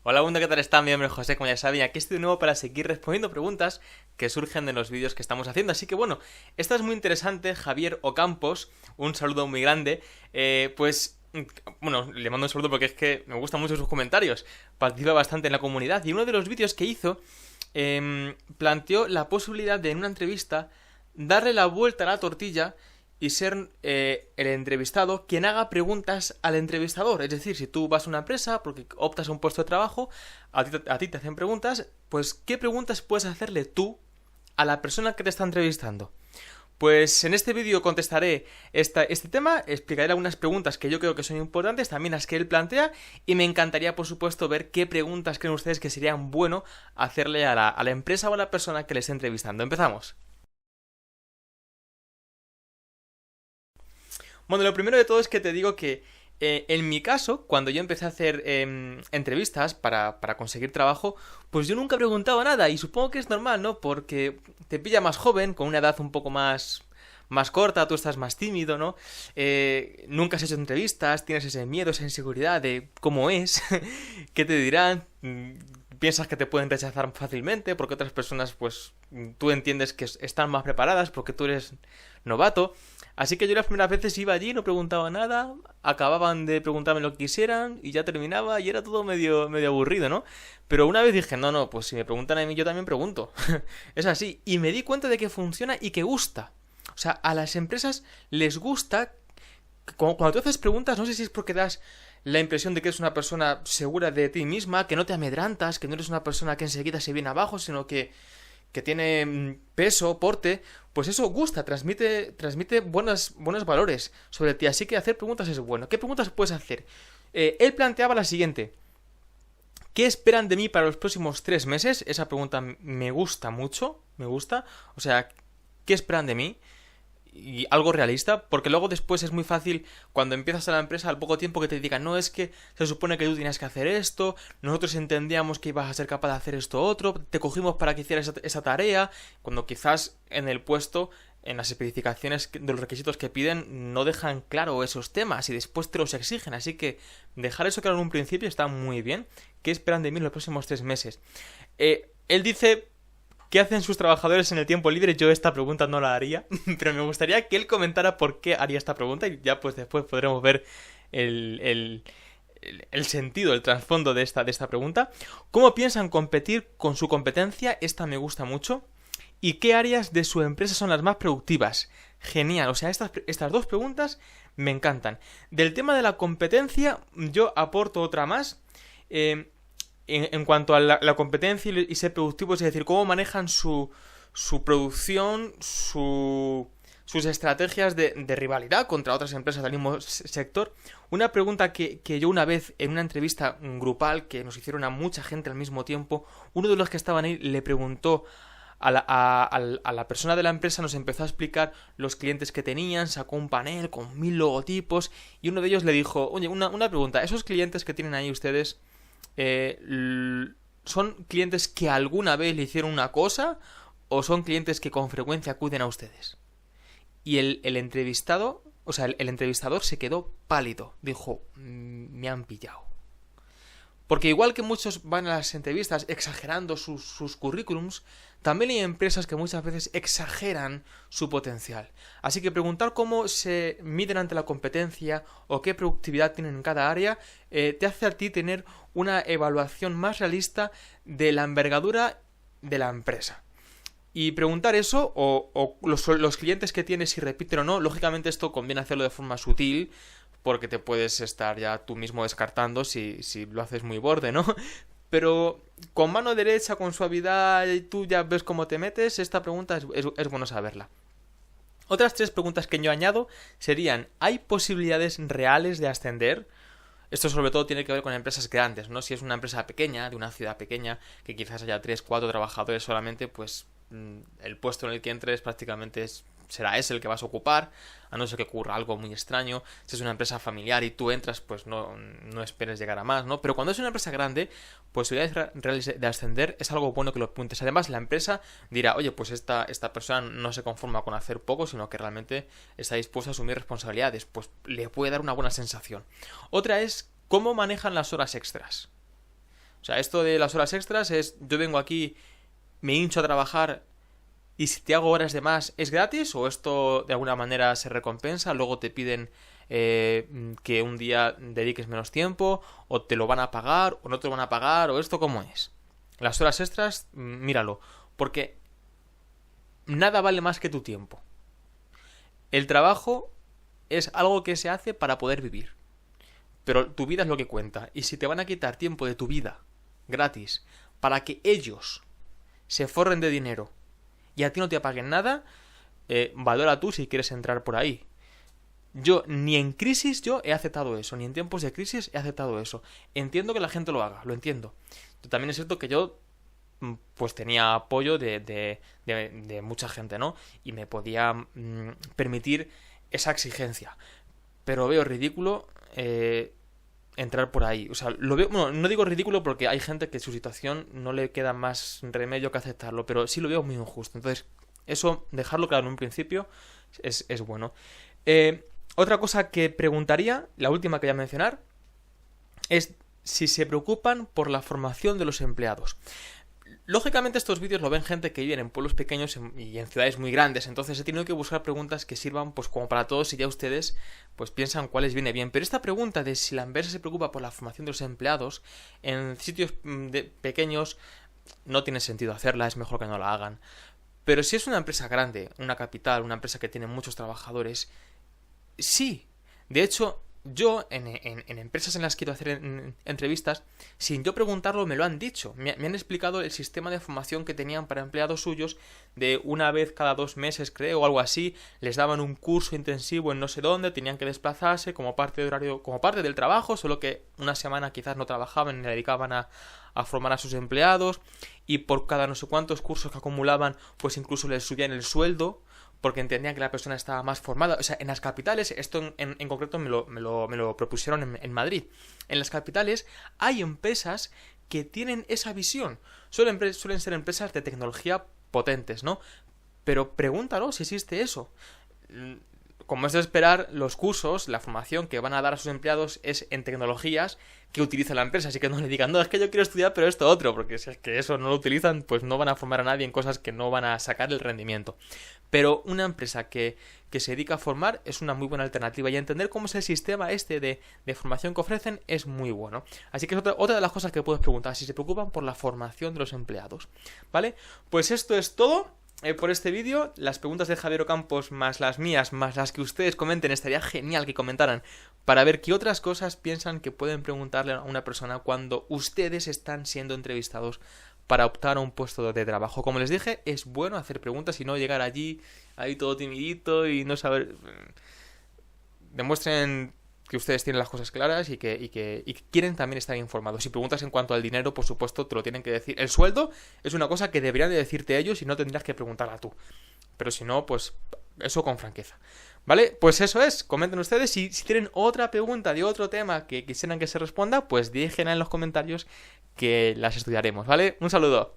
Hola, bunda, ¿qué tal están? Mi nombre es José, como ya saben, y aquí estoy de nuevo para seguir respondiendo preguntas que surgen de los vídeos que estamos haciendo. Así que bueno, esta es muy interesante, Javier Ocampos, un saludo muy grande. Bueno, le mando un saludo porque es que me gustan mucho sus comentarios, participa bastante en la comunidad, y uno de los vídeos que hizo planteó la posibilidad de en una entrevista darle la vuelta a la tortilla y ser el entrevistado quien haga preguntas al entrevistador. Es decir, si tú vas a una empresa porque optas a un puesto de trabajo, a ti te hacen preguntas, pues ¿qué preguntas puedes hacerle tú a la persona que te está entrevistando? Pues en este vídeo contestaré este tema, explicaré algunas preguntas que yo creo que son importantes, también las que él plantea, y me encantaría, por supuesto, ver qué preguntas creen ustedes que serían bueno hacerle a la empresa o a la persona que le esté entrevistando. Empezamos. Bueno, lo primero de todo es que te digo que en mi caso, cuando yo empecé a hacer entrevistas para conseguir trabajo, pues yo nunca preguntaba nada y supongo que es normal, ¿no? Porque te pilla más joven, con una edad un poco más corta, tú estás más tímido, ¿no? Nunca has hecho entrevistas, tienes ese miedo, esa inseguridad de cómo es, qué te dirán, piensas que te pueden rechazar fácilmente porque otras personas, pues, tú entiendes que están más preparadas porque tú eres novato. Así que yo las primeras veces iba allí, no preguntaba nada, acababan de preguntarme lo que quisieran y ya terminaba y era todo medio aburrido, ¿no? Pero una vez dije, no, pues si me preguntan a mí yo también pregunto. Es así. Y me di cuenta de que funciona y que gusta. O sea, a las empresas les gusta. Cuando tú haces preguntas, no sé si es porque das la impresión de que eres una persona segura de ti misma, que no te amedrantas, que no eres una persona que enseguida se viene abajo, sino que tiene peso, porte, pues eso gusta, transmite buenos valores sobre ti. Así que hacer preguntas es bueno. ¿Qué preguntas puedes hacer? Él planteaba la siguiente. ¿Qué esperan de mí para los próximos 3 meses? Esa pregunta me gusta mucho, me gusta. O sea, ¿qué esperan de mí? Y algo realista, porque luego después es muy fácil cuando empiezas a la empresa al poco tiempo que te digan, no, es que se supone que tú tienes que hacer esto, nosotros entendíamos que ibas a ser capaz de hacer esto otro, te cogimos para que hicieras esa tarea, cuando quizás en el puesto, en las especificaciones de los requisitos que piden, no dejan claro esos temas y después te los exigen, así que dejar eso claro en un principio está muy bien. ¿Qué esperan de mí en los próximos 3 meses? Él dice: ¿qué hacen sus trabajadores en el tiempo libre? Yo esta pregunta no la haría, pero me gustaría que él comentara por qué haría esta pregunta y ya pues después podremos ver el sentido, el trasfondo de esta pregunta. ¿Cómo piensan competir con su competencia? Esta me gusta mucho. ¿Y qué áreas de su empresa son las más productivas? Genial, o sea, estas dos preguntas me encantan. Del tema de la competencia, yo aporto otra más. En cuanto a la competencia y ser productivo, es decir, cómo manejan su producción, sus estrategias de rivalidad contra otras empresas del mismo sector. Una pregunta que yo una vez en una entrevista grupal que nos hicieron a mucha gente al mismo tiempo, uno de los que estaban ahí le preguntó a la persona de la empresa, nos empezó a explicar los clientes que tenían, sacó un panel con 1000 logotipos y uno de ellos le dijo, oye, una pregunta, esos clientes que tienen ahí ustedes, ¿son clientes que alguna vez le hicieron una cosa o son clientes que con frecuencia acuden a ustedes? Y el entrevistado, o sea, el entrevistador se quedó pálido, dijo, me han pillado. Porque igual que muchos van a las entrevistas exagerando sus currículums, también hay empresas que muchas veces exageran su potencial. Así que preguntar cómo se miden ante la competencia o qué productividad tienen en cada área te hace a ti tener una evaluación más realista de la envergadura de la empresa. Y preguntar eso, o los clientes que tienes, si repiten o no, lógicamente esto conviene hacerlo de forma sutil, porque te puedes estar ya tú mismo descartando si lo haces muy borde, ¿no? Pero con mano derecha, con suavidad, y tú ya ves cómo te metes, esta pregunta es bueno saberla. Otras 3 preguntas que yo añado serían, ¿hay posibilidades reales de ascender? Esto sobre todo tiene que ver con empresas grandes, ¿no? Si es una empresa pequeña, de una ciudad pequeña, que quizás haya 3, 4 trabajadores solamente, pues el puesto en el que entres prácticamente será ese el que vas a ocupar, a no ser que ocurra algo muy extraño. Si es una empresa familiar y tú entras, pues no esperes llegar a más, ¿no? Pero cuando es una empresa grande, posibilidades reales de ascender es algo bueno que lo apuntes. Además, la empresa dirá, oye, pues esta persona no se conforma con hacer poco, sino que realmente está dispuesta a asumir responsabilidades. Pues le puede dar una buena sensación. Otra es cómo manejan las horas extras. O sea, esto de las horas extras es, yo vengo aquí, me hincho a trabajar y si te hago horas de más, ¿es gratis? ¿O esto de alguna manera se recompensa? Luego te piden que un día dediques menos tiempo, o te lo van a pagar, o no te lo van a pagar, o esto cómo es. Las horas extras, míralo, porque nada vale más que tu tiempo. El trabajo es algo que se hace para poder vivir, pero tu vida es lo que cuenta, y si te van a quitar tiempo de tu vida gratis para que ellos se forren de dinero y a ti no te paguen nada, valora tú si quieres entrar por ahí. Yo ni en crisis yo he aceptado eso, ni en tiempos de crisis he aceptado eso. Entiendo que la gente lo haga, lo entiendo. También es cierto que yo pues tenía apoyo de mucha gente, ¿no? Y me podía permitir esa exigencia. Pero veo ridículo entrar por ahí. O sea, lo veo, bueno, no digo ridículo porque hay gente que su situación no le queda más remedio que aceptarlo, pero sí lo veo muy injusto. Entonces, eso, dejarlo claro en un principio es bueno. Otra cosa que preguntaría, la última que voy a mencionar, es si se preocupan por la formación de los empleados. Lógicamente estos vídeos lo ven gente que vive en pueblos pequeños y en ciudades muy grandes, entonces he tenido que buscar preguntas que sirvan pues como para todos y ya ustedes pues piensan cuál les viene bien. Pero esta pregunta de si la empresa se preocupa por la formación de los empleados en sitios pequeños no tiene sentido hacerla, es mejor que no la hagan. Pero si es una empresa grande, una capital, una empresa que tiene muchos trabajadores, sí. De hecho, yo en empresas en las que quiero hacer entrevistas, sin yo preguntarlo me lo han dicho. Me han explicado el sistema de formación que tenían para empleados suyos de una vez cada 2 meses, creo, o algo así. Les daban un curso intensivo en no sé dónde, tenían que desplazarse como parte de horario, como parte del trabajo, solo que una semana quizás no trabajaban y le dedicaban a formar a sus empleados, y por cada no sé cuántos cursos que acumulaban, pues incluso les subían el sueldo, porque entendían que la persona estaba más formada. O sea, en las capitales, esto en concreto me lo propusieron en Madrid. En las capitales hay empresas que tienen esa visión. Suelen ser empresas de tecnología potentes, ¿no? Pero pregúntalo si existe eso. Como es de esperar, los cursos, la formación que van a dar a sus empleados es en tecnologías que utiliza la empresa, así que no le digan, no, es que yo quiero estudiar pero esto otro, porque si es que eso no lo utilizan, pues no van a formar a nadie en cosas que no van a sacar el rendimiento. Pero una empresa que se dedica a formar es una muy buena alternativa, y entender cómo es el sistema este de formación que ofrecen es muy bueno. Así que es otra de las cosas que puedes preguntar, si se preocupan por la formación de los empleados, ¿vale? Pues esto es todo por este vídeo. Las preguntas de Javier Ocampos más las mías, más las que ustedes comenten, estaría genial que comentaran para ver qué otras cosas piensan que pueden preguntarle a una persona cuando ustedes están siendo entrevistados para optar a un puesto de trabajo. Como les dije, es bueno hacer preguntas y no llegar allí ahí todo timidito y no saber. Demuestren que ustedes tienen las cosas claras y que quieren también estar informados. Si preguntas en cuanto al dinero, por supuesto, te lo tienen que decir. El sueldo es una cosa que deberían de decirte ellos y no tendrías que preguntarla tú. Pero si no, pues eso con franqueza. ¿Vale? Pues eso es. Comenten ustedes. Si tienen otra pregunta de otro tema que quisieran que se responda, pues déjenla en los comentarios que las estudiaremos. ¿Vale? Un saludo.